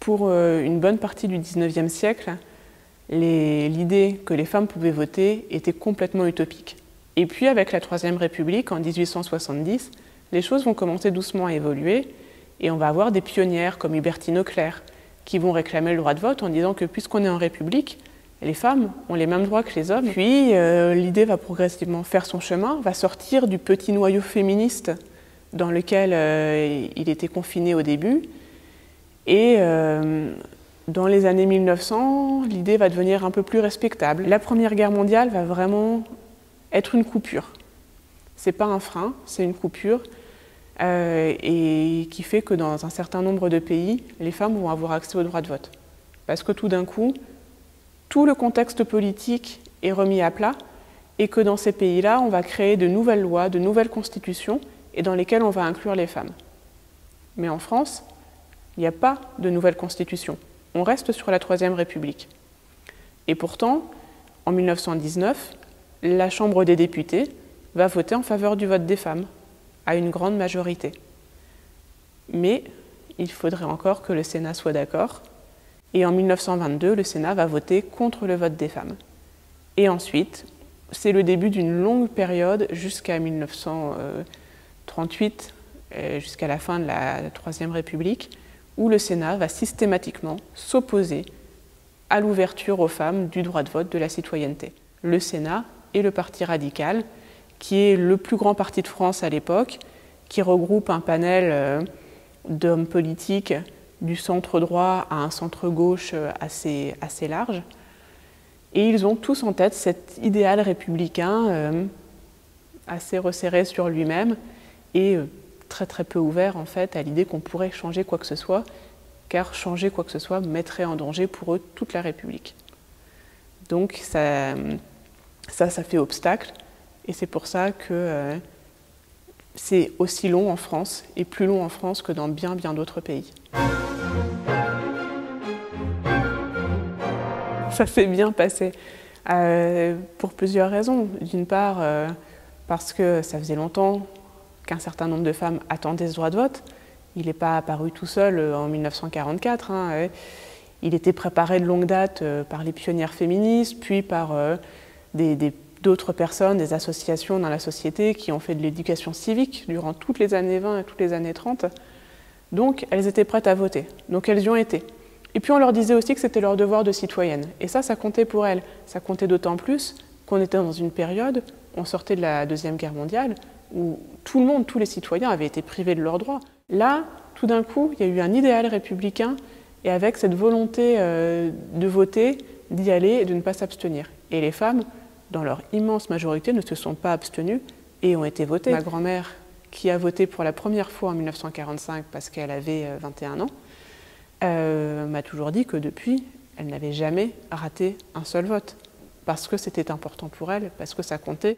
Pour une bonne partie du XIXe siècle, l'idée que les femmes pouvaient voter était complètement utopique. Et puis avec la Troisième République, en 1870, les choses vont commencer doucement à évoluer et on va avoir des pionnières comme Hubertine Auclair qui vont réclamer le droit de vote en disant que puisqu'on est en République, les femmes ont les mêmes droits que les hommes. Puis l'idée va progressivement faire son chemin, va sortir du petit noyau féministe dans lequel il était confiné au début. Et dans les années 1900, l'idée va devenir un peu plus respectable. La Première Guerre mondiale va vraiment être une coupure. C'est pas un frein, c'est une coupure et qui fait que dans un certain nombre de pays, les femmes vont avoir accès au droit de vote. Parce que tout d'un coup, tout le contexte politique est remis à plat et que dans ces pays-là, on va créer de nouvelles lois, de nouvelles constitutions et dans lesquelles on va inclure les femmes. Mais en France, il n'y a pas de nouvelle constitution. On reste sur la Troisième République. Et pourtant, en 1919, la Chambre des députés va voter en faveur du vote des femmes, à une grande majorité. Mais il faudrait encore que le Sénat soit d'accord. Et en 1922, le Sénat va voter contre le vote des femmes. Et ensuite, c'est le début d'une longue période jusqu'à 1938, jusqu'à la fin de la Troisième République, où le Sénat va systématiquement s'opposer à l'ouverture aux femmes du droit de vote, de la citoyenneté. Le Sénat et le Parti radical, qui est le plus grand parti de France à l'époque, qui regroupe un panel d'hommes politiques du centre droit à un centre gauche assez large. Et ils ont tous en tête cet idéal républicain assez resserré sur lui-même et très très peu ouvert en fait à l'idée qu'on pourrait changer quoi que ce soit, car changer quoi que ce soit mettrait en danger pour eux toute la République. Donc ça fait obstacle et c'est pour ça que c'est aussi long en France et plus long en France que dans bien d'autres pays. Ça s'est bien passé pour plusieurs raisons. D'une part, parce que ça faisait longtemps qu'un certain nombre de femmes attendaient ce droit de vote. Il n'est pas apparu tout seul en 1944. Il était préparé de longue date par les pionnières féministes, puis par d'autres personnes, des associations dans la société qui ont fait de l'éducation civique durant toutes les années 20 et toutes les années 30. Donc elles étaient prêtes à voter. Donc elles y ont été. Et puis on leur disait aussi que c'était leur devoir de citoyenne. Et ça comptait pour elles. Ça comptait d'autant plus qu'on était dans une période, on sortait de la Deuxième Guerre mondiale, où tout le monde, tous les citoyens avaient été privés de leurs droits. Là, tout d'un coup, il y a eu un idéal républicain et avec cette volonté de voter, d'y aller et de ne pas s'abstenir. Et les femmes, dans leur immense majorité, ne se sont pas abstenues et ont été votées. Ma grand-mère, qui a voté pour la première fois en 1945 parce qu'elle avait 21 ans, m'a toujours dit que depuis, elle n'avait jamais raté un seul vote. Parce que c'était important pour elle, parce que ça comptait.